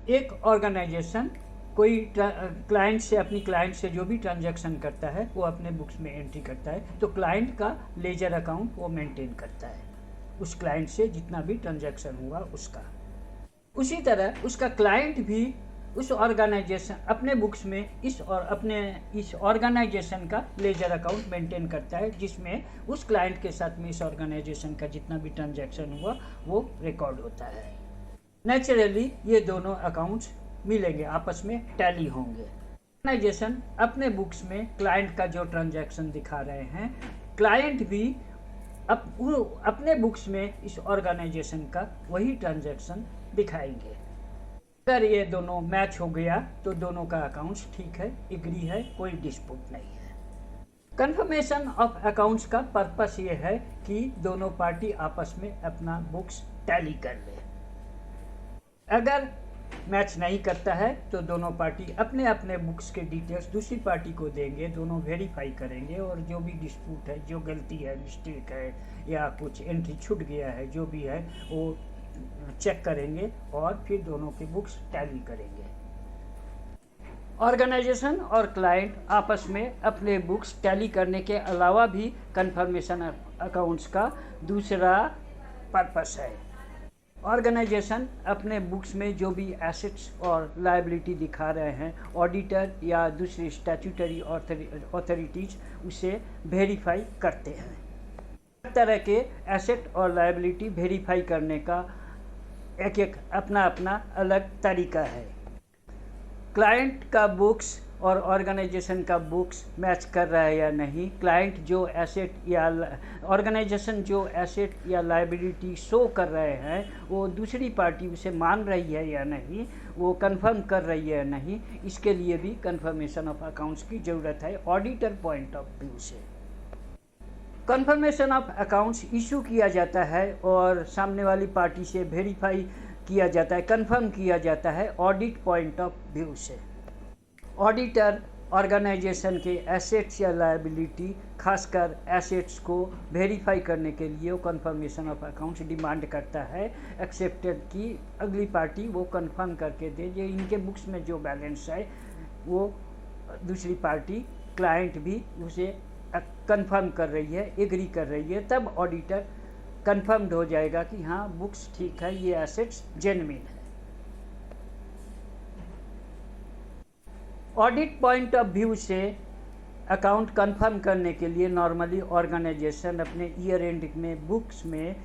एक ऑर्गेनाइजेशन कोई क्लाइंट से, अपनी क्लाइंट से जो भी ट्रांजैक्शन करता है वो अपने बुक्स में एंट्री करता है, तो क्लाइंट का लेजर अकाउंट वो मेंटेन करता है उस क्लाइंट से जितना भी ट्रांजैक्शन हुआ उसका। उसी तरह उसका क्लाइंट भी उस ऑर्गेनाइजेशन अपने बुक्स में इस ऑर्गेनाइजेशन का लेजर अकाउंट मेंटेन करता है, जिसमें उस क्लाइंट के साथ में इस ऑर्गेनाइजेशन का जितना भी ट्रांजैक्शन हुआ वो रिकॉर्ड होता है। नेचुरली ये दोनों अकाउंट्स मिलेंगे, आपस में टैली होंगे। ऑर्गेनाइजेशन अपने बुक्स में क्लाइंट का जो ट्रांजैक्शन दिखा रहे हैं, क्लाइंट भी वो अपने बुक्स में इस ऑर्गेनाइजेशन का वही ट्रांजैक्शन दिखाएंगे। अगर ये दोनों मैच हो गया तो दोनों का अकाउंट्स ठीक है, एग्री है, कोई डिस्प्यूट नहीं है। कंफर्मेशन ऑफ अकाउंट्स का पर्पस ये है कि दोनों पार्टी आपस में अपना बुक्स टैली कर ले। अगर मैच नहीं करता है तो दोनों पार्टी अपने अपने बुक्स के डिटेल्स दूसरी पार्टी को देंगे, दोनों वेरीफाई करेंगे और जो भी डिस्प्यूट है, जो गलती है, मिस्टेक है या कुछ एंट्री छूट गया है, जो भी है वो चेक करेंगे और फिर दोनों के बुक्स टैली करेंगे। ऑर्गेनाइजेशन और क्लाइंट आपस में अपने बुक्स टैली करने के अलावा भी कंफर्मेशन अकाउंट्स का दूसरा पर्पस है। ऑर्गेनाइजेशन अपने बुक्स में जो भी एसेट्स और लायबिलिटी दिखा रहे हैं, ऑडिटर या दूसरी स्टैट्यूटरी अथॉरिटीज उसे वेरीफाई करते हैं। हर तरह के एसेट और लायबिलिटी वेरीफाई करने का एक अपना अपना अलग तरीका है। क्लाइंट का बुक्स और ऑर्गेनाइजेशन का बुक्स मैच कर रहा है या नहीं, क्लाइंट जो एसेट या ऑर्गेनाइजेशन जो एसेट या लायबिलिटी शो कर रहे हैं वो दूसरी पार्टी उसे मान रही है या नहीं, वो कंफर्म कर रही है या नहीं, इसके लिए भी कंफर्मेशन ऑफ अकाउंट्स की ज़रूरत है ऑडिटर पॉइंट ऑफ व्यू से। कंफर्मेशन ऑफ अकाउंट्स इशू किया जाता है और सामने वाली पार्टी से वेरीफाई किया जाता है, कंफर्म किया जाता है ऑडिट पॉइंट ऑफ व्यू से। ऑडिटर ऑर्गेनाइजेशन के एसेट्स या लायबिलिटी, खासकर एसेट्स को वेरीफाई करने के लिए वो कंफर्मेशन ऑफ अकाउंट्स डिमांड करता है, एक्सेप्टेड की अगली पार्टी वो कंफर्म करके दे ये इनके बुक्स में जो बैलेंस है वो दूसरी पार्टी क्लाइंट भी उसे कंफर्म कर रही है, एग्री कर रही है, तब ऑडिटर कंफर्म्ड हो जाएगा कि हाँ बुक्स ठीक है, ये एसेट्स जेन्युइन है। ऑडिट पॉइंट ऑफ व्यू से अकाउंट कंफर्म करने के लिए नॉर्मली ऑर्गेनाइजेशन अपने ईयर एंड में बुक्स में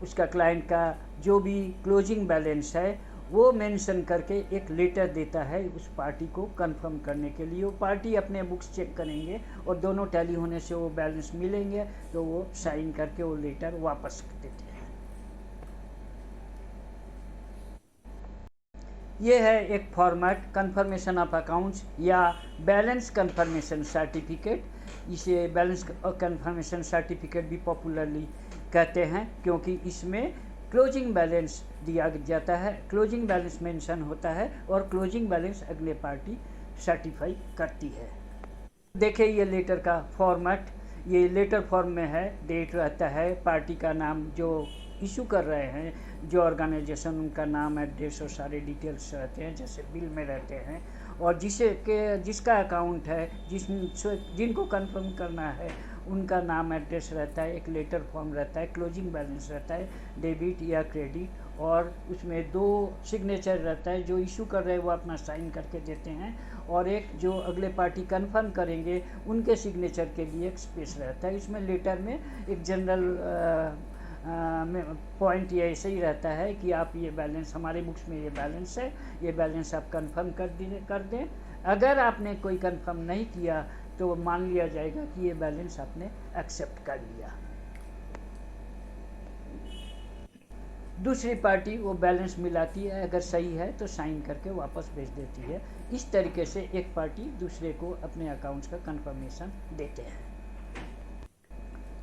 उसका क्लाइंट का जो भी क्लोजिंग बैलेंस है वो मेंशन करके एक लेटर देता है उस पार्टी को कंफर्म करने के लिए। वो पार्टी अपने बुक्स चेक करेंगे और दोनों टैली होने से वो बैलेंस मिलेंगे तो वो साइन करके वो लेटर वापस देते हैं। ये है एक फॉर्मेट कंफर्मेशन ऑफ अकाउंट्स या बैलेंस कंफर्मेशन सर्टिफिकेट। इसे बैलेंस कंफर्मेशन सर्टिफिकेट भी पॉपुलरली कहते हैं क्योंकि इसमें क्लोजिंग बैलेंस दिया जाता है, क्लोजिंग बैलेंस मेंशन होता है और क्लोजिंग बैलेंस अगले पार्टी सर्टिफाई करती है। देखिए ये लेटर का फॉर्मेट, ये लेटर फॉर्म में है, डेट रहता है, पार्टी का नाम जो इशू कर रहे हैं, जो ऑर्गेनाइजेशन उनका नाम, एड्रेस और सारे डिटेल्स रहते हैं जैसे बिल में रहते हैं, और जिसका अकाउंट है, जिनको कंफर्म करना है उनका नाम, एड्रेस रहता है, एक लेटर फॉर्म रहता है, क्लोजिंग बैलेंस रहता है, डेबिट या क्रेडिट, और उसमें 2 सिग्नेचर रहता है, जो इशू कर रहे हैं वो अपना साइन करके देते हैं और एक जो अगले पार्टी कंफर्म करेंगे उनके सिग्नेचर के लिए एक स्पेस रहता है। इसमें लेटर में एक जनरल पॉइंट ये ऐसे ही रहता है कि आप ये बैलेंस, हमारे बुक्स में ये बैलेंस है, ये बैलेंस आप कंफर्म कर दें। अगर आपने कोई कंफर्म नहीं किया तो मान लिया जाएगा कि ये बैलेंस आपने एक्सेप्ट कर लिया। दूसरी पार्टी वो बैलेंस मिलाती है, अगर सही है तो साइन करके वापस भेज देती है। इस तरीके से एक पार्टी दूसरे को अपने अकाउंट्स का कंफर्मेशन देते हैं।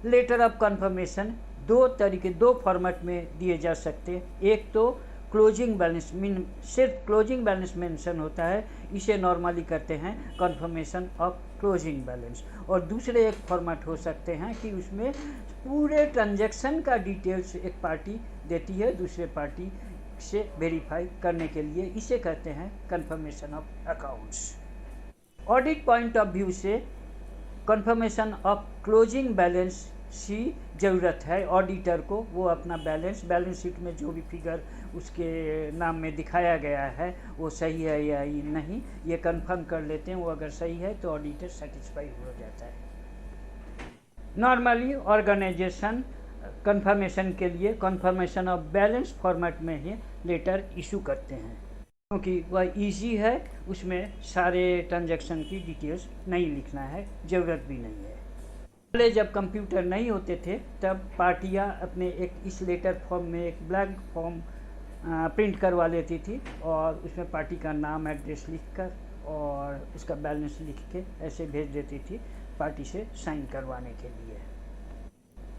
लेटर ऑफ कंफर्मेशन 2 फॉर्मेट में दिए जा सकते हैं। एक तो क्लोजिंग बैलेंस, सिर्फ क्लोजिंग बैलेंस मेंशन होता है, इसे नॉर्मली करते हैं कंफर्मेशन ऑफ क्लोजिंग बैलेंस। और दूसरे एक फॉर्मेट हो सकते हैं कि उसमें पूरे ट्रांजैक्शन का डिटेल्स एक पार्टी देती है दूसरे पार्टी से वेरीफाई करने के लिए इसे कहते हैं confirmation of accounts. Audit point of view से कंफर्मेशन ऑफ क्लोजिंग बैलेंस की ज़रूरत है ऑडिटर को। वो अपना बैलेंस शीट में जो भी फिगर उसके नाम में दिखाया गया है वो सही है या नहीं, ये कंफर्म कर लेते हैं। वो अगर सही है तो ऑडिटर सेटिस्फाई हो जाता है। नॉर्मली ऑर्गेनाइजेशन कंफर्मेशन के लिए कंफर्मेशन ऑफ बैलेंस फॉर्मेट में ही लेटर इशू करते हैं, क्योंकि वह इजी है, उसमें सारे ट्रांजैक्शन की डिटेल्स नहीं लिखना है, ज़रूरत भी नहीं है। पहले जब कंप्यूटर नहीं होते थे तब पार्टियां अपने एक इस लेटर फॉर्म में एक ब्लैंक फॉर्म प्रिंट करवा लेती थी और उसमें पार्टी का नाम एड्रेस लिखकर और उसका बैलेंस लिख के ऐसे भेज देती थी पार्टी से साइन करवाने के लिए।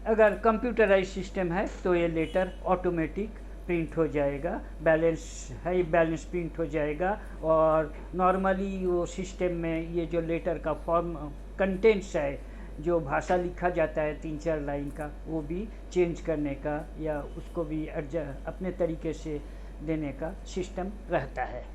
अगर कंप्यूटराइज सिस्टम है तो ये लेटर ऑटोमेटिक प्रिंट हो जाएगा, बैलेंस प्रिंट हो जाएगा। और नॉर्मली वो सिस्टम में ये जो लेटर का फॉर्म कंटेंट्स है, जो भाषा लिखा जाता है 3-4 लाइन का, वो भी चेंज करने का या उसको भी अपने तरीके से देने का सिस्टम रहता है।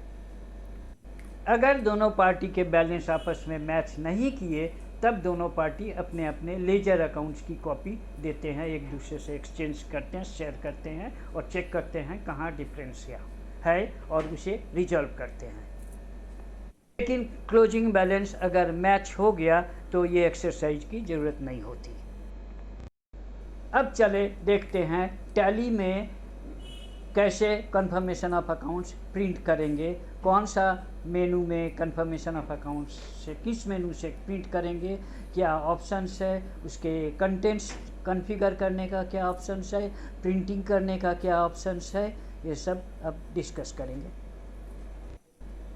अगर दोनों पार्टी के बैलेंस आपस में मैच नहीं किए तब दोनों पार्टी अपने अपने लेजर अकाउंट्स की कॉपी देते हैं, एक दूसरे से एक्सचेंज करते हैं, शेयर करते हैं और चेक करते हैं कहाँ डिफरेंस है और उसे रिजॉल्व करते हैं। लेकिन क्लोजिंग बैलेंस अगर मैच हो गया तो ये एक्सरसाइज की ज़रूरत नहीं होती। अब चले देखते हैं टैली में कैसे कंफर्मेशन ऑफ अकाउंट्स प्रिंट करेंगे, कौन सा मेनू में कंफर्मेशन ऑफ अकाउंट्स से किस मेनू से प्रिंट करेंगे, क्या ऑप्शंस है, उसके कंटेंट्स कॉन्फ़िगर करने का क्या ऑप्शंस है, प्रिंटिंग करने का क्या ऑप्शंस है, ये सब अब डिस्कस करेंगे।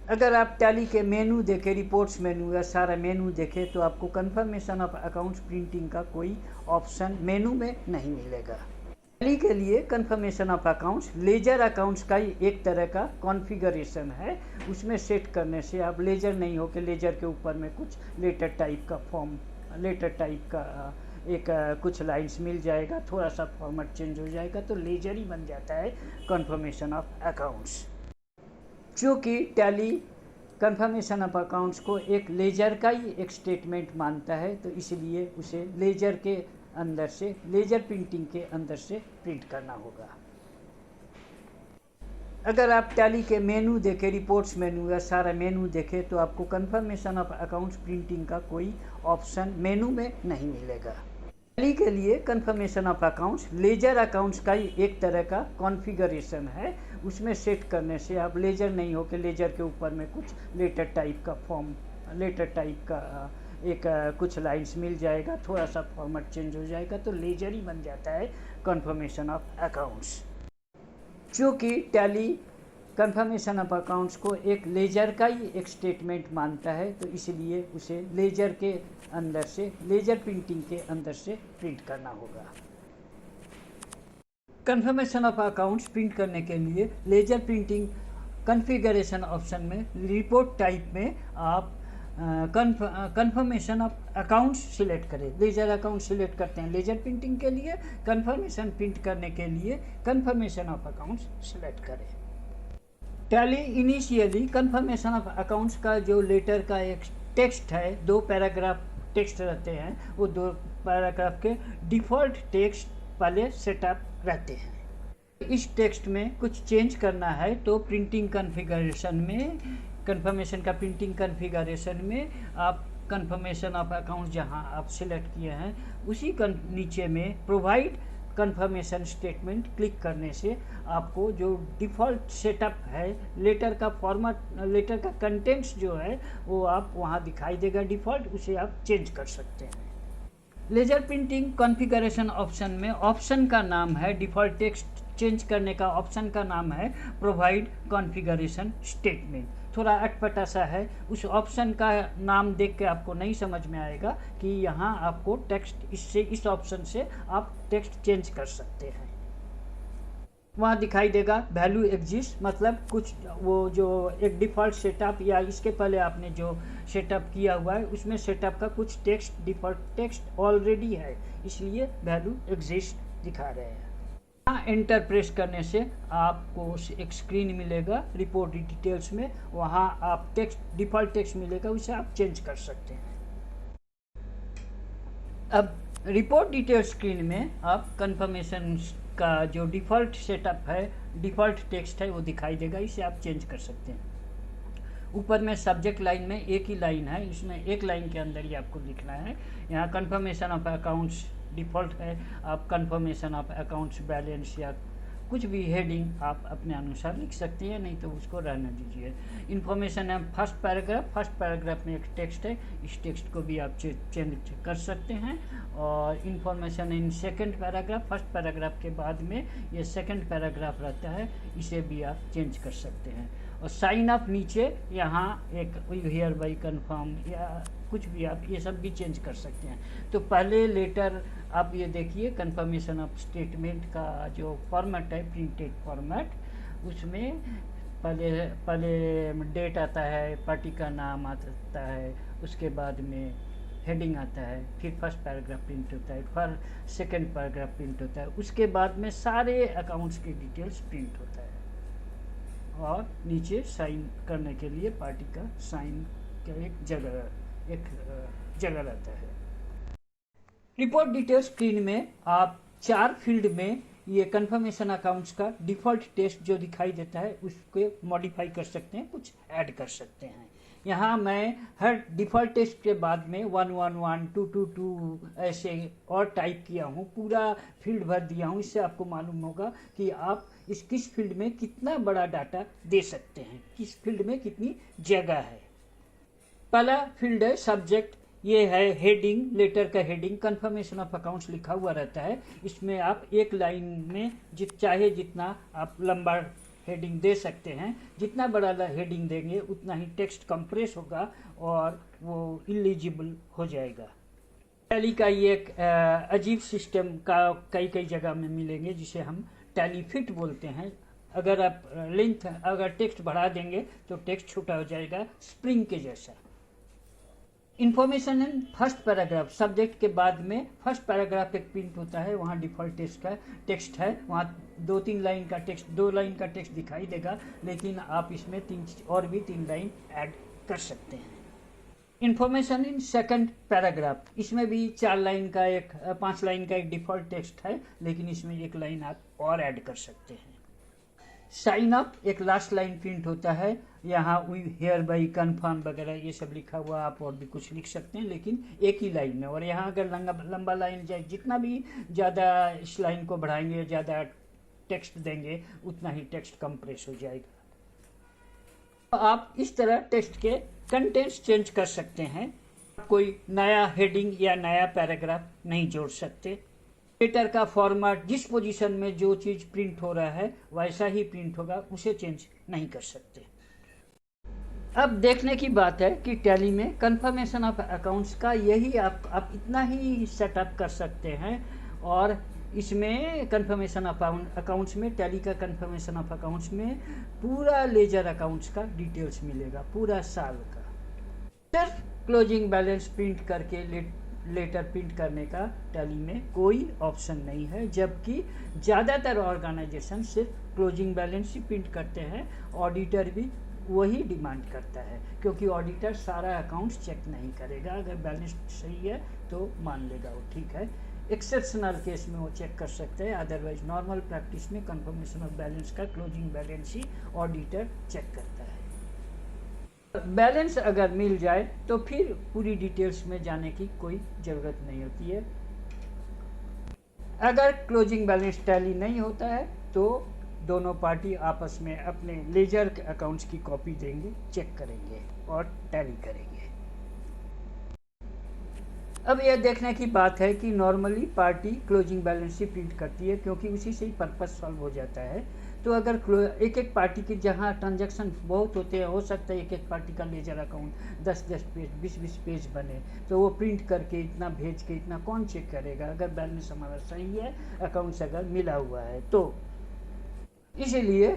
अगर आप टैली के मेनू देखें, रिपोर्ट्स मेनू या सारा मेनू देखें तो आपको कंफर्मेशन ऑफ अकाउंट्स प्रिंटिंग का कोई ऑप्शन मेनू में नहीं मिलेगा। टैली के लिए confirmation of accounts ledger accounts का ही एक तरह का कॉन्फ़िगरेशन है। उसमें सेट करने से आप लेजर नहीं हो कि लेजर के ऊपर में कुछ लेटर टाइप का एक कुछ लाइंस मिल जाएगा, थोड़ा सा फॉर्मेट चेंज हो जाएगा तो लेजर ही बन जाता है कंफर्मेशन ऑफ अकाउंट्स। चूँकि टैली कंफर्मेशन ऑफ अकाउंट्स को एक लेजर का ही एक स्टेटमेंट मानता है तो इसलिए उसे लेजर प्रिंटिंग के अंदर से प्रिंट करना होगा। अगर आप टैली के मेनू देखें, रिपोर्ट्स मेनू या सारा मेनू देखें तो आपको कंफर्मेशन ऑफ अकाउंट्स प्रिंटिंग का कोई ऑप्शन मेनू में नहीं मिलेगा। टैली के लिए confirmation of accounts ledger accounts का ही एक तरह का कॉन्फ़िगरेशन है। उसमें सेट करने से आप लेजर नहीं हो कि लेजर के ऊपर में कुछ लेटर टाइप का एक कुछ लाइंस मिल जाएगा, थोड़ा सा फॉर्मेट चेंज हो जाएगा तो लेजर ही बन जाता है कंफर्मेशन ऑफ अकाउंट्स। चूँकि टैली कंफर्मेशन ऑफ अकाउंट्स को एक लेजर का ही एक स्टेटमेंट मानता है तो इसलिए उसे लेजर प्रिंटिंग के अंदर से प्रिंट करना होगा। कंफर्मेशन ऑफ अकाउंट्स प्रिंट करने के लिए लेजर प्रिंटिंग कॉन्फ़िगरेशन ऑप्शन में रिपोर्ट टाइप में आप कंफर्मेशन ऑफ अकाउंट्स सिलेक्ट करें। लेजर अकाउंट सिलेक्ट करते हैं लेजर प्रिंटिंग के लिए, कंफर्मेशन प्रिंट करने के लिए कंफर्मेशन ऑफ अकाउंट्स सिलेक्ट करें। Tally initially confirmation of accounts का जो लेटर का एक टेक्स्ट है, 2 पैराग्राफ टेक्स्ट रहते हैं, वो 2 पैराग्राफ के डिफ़ॉल्ट टेक्स्ट पहले सेटअप रहते हैं। इस टेक्स्ट में कुछ चेंज करना है तो प्रिंटिंग कॉन्फ़िगरेशन में कंफर्मेशन का प्रिंटिंग कॉन्फ़िगरेशन में आप कंफर्मेशन ऑफ अकाउंट जहां आप सिलेक्ट किए हैं उसी नीचे में प्रोवाइड कंफर्मेशन स्टेटमेंट क्लिक करने से आपको जो डिफ़ॉल्ट सेटअप है लेटर का फॉर्मेट, लेटर का कंटेंट्स जो है वो आप वहां दिखाई देगा डिफ़ॉल्ट, उसे आप चेंज कर सकते हैं। लेजर प्रिंटिंग कॉन्फ़िगरेशन ऑप्शन में ऑप्शन का नाम है, डिफ़ॉल्ट टेक्स्ट चेंज करने का ऑप्शन का नाम है प्रोवाइड कॉन्फ़िगरेशन स्टेटमेंट। थोड़ा अटपटा सा है, उस ऑप्शन का नाम देख के आपको नहीं समझ में आएगा कि यहाँ आपको टेक्स्ट इस ऑप्शन से आप टेक्स्ट चेंज कर सकते हैं। वहाँ दिखाई देगा वैल्यू एग्जिस्ट, मतलब कुछ वो जो एक डिफ़ॉल्ट सेटअप या इसके पहले आपने जो सेटअप किया हुआ है उसमें सेटअप का कुछ टेक्स्ट डिफ़ॉल्ट टेक्स्ट ऑलरेडी है, इसलिए वैल्यू एग्जिस्ट दिखा रहे हैं। यहाँ एंटर प्रेस करने से आपको एक स्क्रीन मिलेगा रिपोर्ट डिटेल्स में, वहाँ आप टेक्स्ट डिफ़ॉल्ट टेक्स्ट मिलेगा, उसे आप चेंज कर सकते हैं। अब रिपोर्ट डिटेल स्क्रीन में आप कंफर्मेशन का जो डिफ़ॉल्ट सेटअप है, डिफ़ॉल्ट टेक्स्ट है, वो दिखाई देगा, इसे आप चेंज कर सकते हैं। ऊपर में सब्जेक्ट लाइन में एक ही लाइन है, इसमें एक लाइन के अंदर ही आपको लिखना है। यहाँ कंफर्मेशन ऑफ अकाउंट्स डिफ़ॉल्ट है, आप कंफर्मेशन ऑफ अकाउंट्स बैलेंस या कुछ भी हेडिंग आप अपने अनुसार लिख सकते हैं, नहीं तो उसको रहने दीजिए। इन्फॉर्मेशन है फर्स्ट पैराग्राफ में एक टेक्स्ट है, इस टेक्स्ट को भी आप चेंज कर सकते हैं। और information in second paragraph, first paragraph के बाद में ये सेकंड पैराग्राफ रहता है, इसे भी आप चेंज कर सकते हैं। और साइन अप नीचे यहाँ एक हियर बाई कन्फर्म या कुछ भी आप ये सब भी चेंज कर सकते हैं। तो पहले लेटर आप ये देखिए कंफर्मेशन ऑफ स्टेटमेंट का जो फॉर्मेट है, प्रिंटेड फॉर्मेट, उसमें पहले डेट आता है, पार्टी का नाम आता है, उसके बाद में हेडिंग आता है, फिर फर्स्ट पैराग्राफ प्रिंट होता है, फिर सेकंड पैराग्राफ प्रिंट होता है, उसके बाद में सारे अकाउंट्स की डिटेल्स प्रिंट होता है। और नीचे साइन करने के लिए पार्टी का साइन का एक जगह रहता है। रिपोर्ट डिटेल स्क्रीन में आप 4 फील्ड में ये कंफर्मेशन अकाउंट्स का डिफ़ॉल्ट टेक्स्ट जो दिखाई देता है उसको मॉडिफाई कर सकते हैं, कुछ ऐड कर सकते हैं। यहाँ मैं हर डिफ़ॉल्ट टेक्स्ट के बाद में 111, 222 ऐसे और टाइप किया हूँ, पूरा फील्ड भर दिया हूँ। इससे आपको मालूम होगा कि आप किस फील्ड में कितना बड़ा डाटा दे सकते हैं, किस फील्ड में कितनी जगह है। पहला फील्ड है सब्जेक्ट, ये है हेडिंग, लेटर का हेडिंग, कंफर्मेशन ऑफ अकाउंट्स लिखा हुआ रहता है। इसमें आप एक लाइन में चाहे जितना आप लंबा हेडिंग दे सकते हैं। जितना बड़ा हेडिंग देंगे उतना ही टेक्स्ट कंप्रेस होगा और वो इलिजिबल हो जाएगा। टैली का ये एक अजीब सिस्टम का कई जगह में मिलेंगे, जिसे हम टैली फिट बोलते हैं। अगर आप अगर टेक्स्ट बढ़ा देंगे तो टेक्स्ट छोटा हो जाएगा, स्प्रिंग के जैसा। Information in first paragraph, subject के बाद में फर्स्ट पैराग्राफ एक प्रिंट होता है, वहाँ डिफ़ॉल्ट टेक्स्ट है, वहाँ 2-3 लाइन का टेक्स्ट, 2 लाइन का टेक्स्ट दिखाई देगा, लेकिन आप इसमें 3 लाइन ऐड कर सकते हैं। इन्फॉर्मेशन इन सेकंड पैराग्राफ, इसमें भी 4 लाइन का 5 लाइन का एक डिफ़ॉल्ट टेक्स्ट है, लेकिन इसमें 1 लाइन आप और ऐड कर सकते हैं। साइन अप एक लास्ट लाइन प्रिंट होता है, यहाँ वी हेयर बाई कन्फर्म वगैरह ये सब लिखा हुआ, आप और भी कुछ लिख सकते हैं, लेकिन एक ही लाइन में। और यहाँ अगर लंबा लाइन जाए, जितना भी ज़्यादा इस लाइन को बढ़ाएंगे, ज़्यादा टेक्स्ट देंगे, उतना ही टेक्स्ट कंप्रेस हो जाएगा। तो आप इस तरह टेक्स्ट के कंटेंट्स चेंज कर सकते हैं। कोई नया हेडिंग या नया पैराग्राफ नहीं जोड़ सकते। लेटर का फॉर्मेट, जिस पोजीशन में जो चीज़ प्रिंट हो रहा है वैसा ही प्रिंट होगा, उसे चेंज नहीं कर सकते। अब देखने की बात है कि टैली में कंफर्मेशन ऑफ अकाउंट्स का यही आप इतना ही सेटअप कर सकते हैं। और इसमें कंफर्मेशन ऑफ अकाउंट्स में, टैली का कंफर्मेशन ऑफ अकाउंट्स में पूरा लेजर अकाउंट्स का डिटेल्स मिलेगा, पूरा साल का। सिर्फ क्लोजिंग बैलेंस प्रिंट करके लेटर प्रिंट करने का टैली में कोई ऑप्शन नहीं है, जबकि ज़्यादातर ऑर्गेनाइजेशन सिर्फ क्लोजिंग बैलेंस ही प्रिंट करते हैं। ऑडिटर भी वही डिमांड करता है, क्योंकि ऑडिटर सारा अकाउंट्स चेक नहीं करेगा, अगर बैलेंस सही है तो मान लेगा वो ठीक है। एक्सेप्शनल केस में वो चेक कर सकते हैं, अदरवाइज नॉर्मल प्रैक्टिस में कंफर्मेशन ऑफ बैलेंस का क्लोजिंग बैलेंस ही ऑडिटर चेक करता है। बैलेंस अगर मिल जाए तो फिर पूरी डिटेल्स में जाने की कोई ज़रूरत नहीं होती है। अगर क्लोजिंग बैलेंस टैली नहीं होता है तो दोनों पार्टी आपस में अपने लेजर अकाउंट्स की कॉपी देंगे, चेक करेंगे और टैली करेंगे। अब यह देखने की बात है कि नॉर्मली पार्टी क्लोजिंग बैलेंस ही प्रिंट करती है, क्योंकि उसी से ही पर्पस सॉल्व हो जाता है। तो अगर एक पार्टी की जहाँ ट्रांजैक्शन बहुत होते हैं, हो सकता है एक पार्टी का लेजर अकाउंट 10-10 पेज 20-20 पेज बने, तो वो प्रिंट करके इतना भेज के इतना कौन चेक करेगा अगर बैलेंस हमारा सही है, अकाउंट्स अगर मिला हुआ है तो। इसीलिए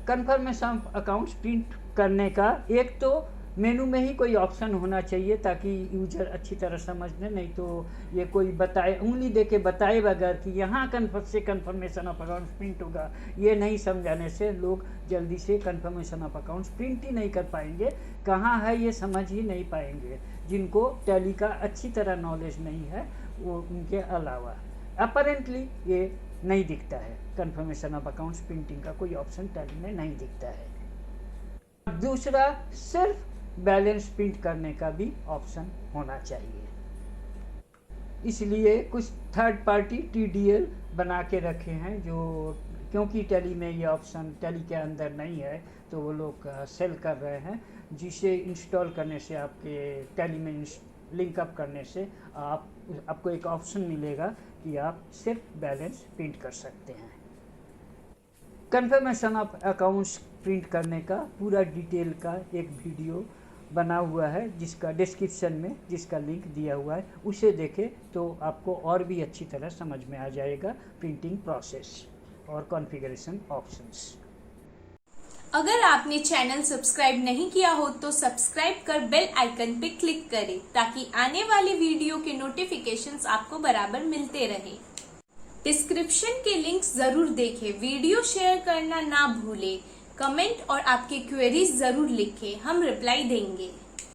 कंफर्मेशन ऑफ अकाउंट्स प्रिंट करने का एक तो मेनू में ही कोई ऑप्शन होना चाहिए ताकि यूजर अच्छी तरह समझ ले, नहीं तो ये कोई बताए, उंगली दे के बताए बगैर कि यहाँ कन्फर्मेशन ऑफ अकाउंट्स प्रिंट होगा, ये नहीं समझाने से लोग जल्दी से कन्फर्मेशन ऑफ अकाउंट्स प्रिंट ही नहीं कर पाएंगे, कहाँ है ये समझ ही नहीं पाएंगे। जिनको टैली का अच्छी तरह नॉलेज नहीं है वो उनके अलावा अपरेंटली ये नहीं दिखता है, कन्फर्मेशन ऑफ अकाउंट्स प्रिंटिंग का कोई ऑप्शन टैली में नहीं दिखता है। दूसरा, सिर्फ बैलेंस प्रिंट करने का भी ऑप्शन होना चाहिए, इसलिए कुछ थर्ड पार्टी TDL बना के रखे हैं, जो क्योंकि टैली में ये ऑप्शन टैली के अंदर नहीं है तो वो लोग सेल कर रहे हैं, जिसे इंस्टॉल करने से आपके टैली में लिंकअप करने से आपको एक ऑप्शन मिलेगा कि आप सिर्फ बैलेंस प्रिंट कर सकते हैं। कन्फर्मेशन ऑफ अकाउंट्स प्रिंट करने का पूरा डिटेल का एक वीडियो बना हुआ है, जिसका डिस्क्रिप्शन में जिसका लिंक दिया हुआ है, उसे देखें तो आपको और भी अच्छी तरह समझ में आ जाएगा प्रिंटिंग प्रोसेस और कॉन्फ़िगरेशन ऑप्शंस। अगर आपने चैनल सब्सक्राइब नहीं किया हो तो सब्सक्राइब कर बेल आइकन पे क्लिक करें ताकि आने वाले वीडियो के नोटिफिकेशंस आपको बराबर मिलते रहे। डिस्क्रिप्शन के लिंक्स जरूर देखें, वीडियो शेयर करना ना भूलें, कमेंट और आपके क्वेरीज जरूर लिखें, हम रिप्लाई देंगे।